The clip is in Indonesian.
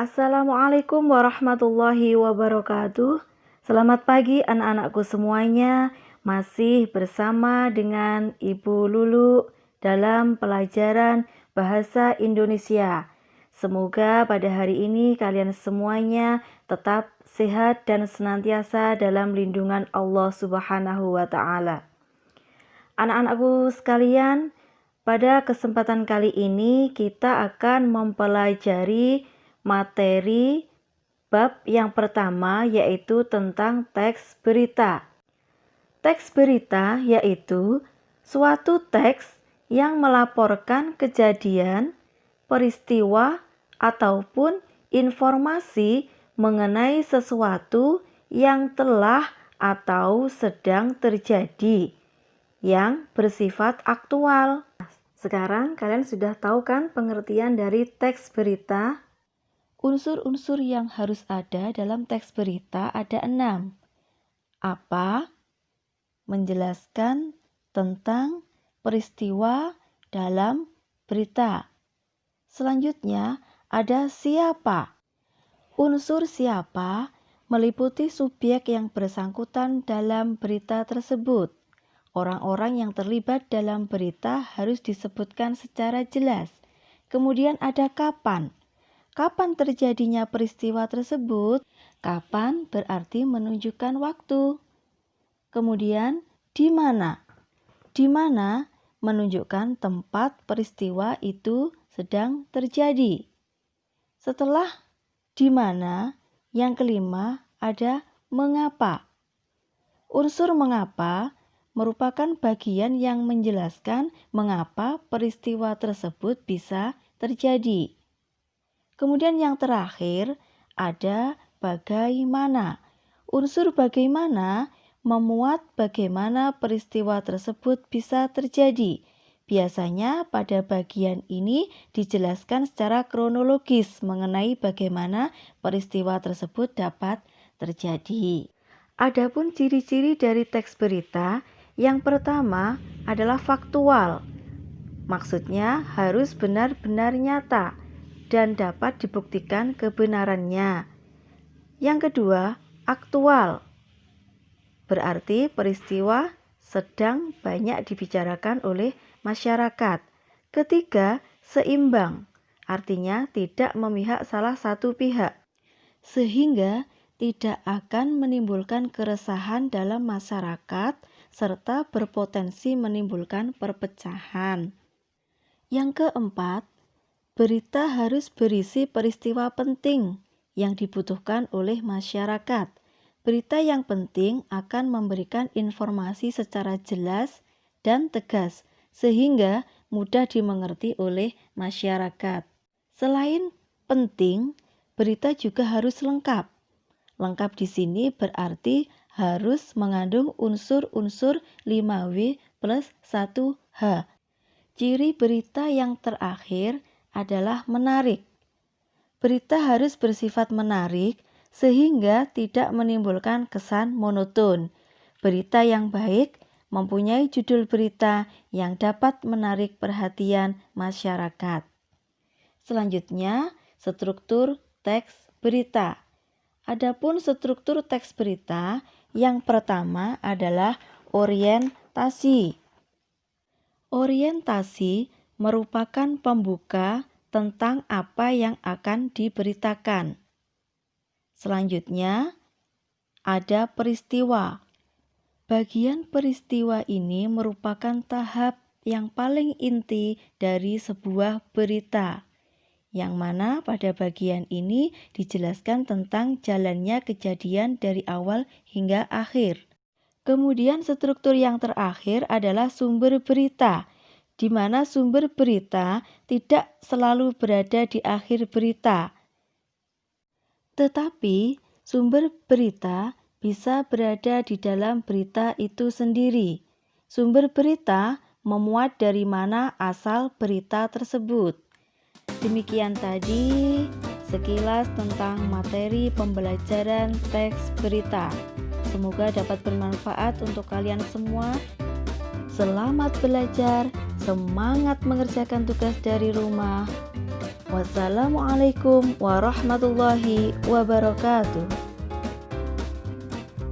Assalamualaikum warahmatullahi wabarakatuh. Selamat pagi anak-anakku semuanya. Masih bersama dengan Ibu Lulu dalam pelajaran Bahasa Indonesia. Semoga pada hari ini kalian semuanya tetap sehat dan senantiasa dalam lindungan Allah Subhanahu wa Ta'ala. Anak-anakku sekalian, pada kesempatan kali ini kita akan mempelajari materi bab yang pertama, yaitu tentang teks berita. Teks berita yaitu suatu teks yang melaporkan kejadian, peristiwa, ataupun informasi mengenai sesuatu yang telah atau sedang terjadi yang bersifat aktual. Sekarang kalian sudah tahu kan pengertian dari teks berita? Unsur-unsur yang harus ada dalam teks berita ada 6. Apa? Menjelaskan tentang peristiwa dalam berita. Selanjutnya ada siapa. Unsur siapa meliputi subjek yang bersangkutan dalam berita tersebut. Orang-orang yang terlibat dalam berita harus disebutkan secara jelas. Kemudian ada kapan. Kapan terjadinya peristiwa tersebut? Kapan berarti menunjukkan waktu. Kemudian di mana? Di mana menunjukkan tempat peristiwa itu sedang terjadi. Setelah di mana, yang kelima ada mengapa. Unsur mengapa merupakan bagian yang menjelaskan mengapa peristiwa tersebut bisa terjadi. Kemudian yang terakhir ada bagaimana. Unsur bagaimana memuat bagaimana peristiwa tersebut bisa terjadi. Biasanya pada bagian ini dijelaskan secara kronologis mengenai bagaimana peristiwa tersebut dapat terjadi. Adapun ciri-ciri dari teks berita, yang pertama adalah faktual. Maksudnya harus benar-benar nyata dan dapat dibuktikan kebenarannya. Yang kedua, aktual. Berarti peristiwa sedang banyak dibicarakan oleh masyarakat. Ketiga, seimbang. Artinya tidak memihak salah satu pihak, sehingga tidak akan menimbulkan keresahan dalam masyarakat serta berpotensi menimbulkan perpecahan. Yang keempat, berita harus berisi peristiwa penting yang dibutuhkan oleh masyarakat. Berita yang penting akan memberikan informasi secara jelas dan tegas, sehingga mudah dimengerti oleh masyarakat. Selain penting, berita juga harus lengkap. Lengkap di sini berarti harus mengandung unsur-unsur 5W plus 1H. Ciri berita yang terakhir adalah menarik. Berita harus bersifat menarik sehingga tidak menimbulkan kesan monoton. Berita yang baik mempunyai judul berita yang dapat menarik perhatian masyarakat. Selanjutnya, struktur teks berita. Adapun struktur teks berita, yang pertama adalah orientasi. Orientasi merupakan pembuka tentang apa yang akan diberitakan. Selanjutnya, ada peristiwa. Bagian peristiwa ini merupakan tahap yang paling inti dari sebuah berita, yang mana pada bagian ini dijelaskan tentang jalannya kejadian dari awal hingga akhir. Kemudian struktur yang terakhir adalah sumber berita, di mana sumber berita tidak selalu berada di akhir berita. Tetapi sumber berita bisa berada di dalam berita itu sendiri. Sumber berita memuat dari mana asal berita tersebut. Demikian tadi sekilas tentang materi pembelajaran teks berita. Semoga dapat bermanfaat untuk kalian semua. Selamat belajar, semangat mengerjakan tugas dari rumah. Wassalamualaikum warahmatullahi wabarakatuh.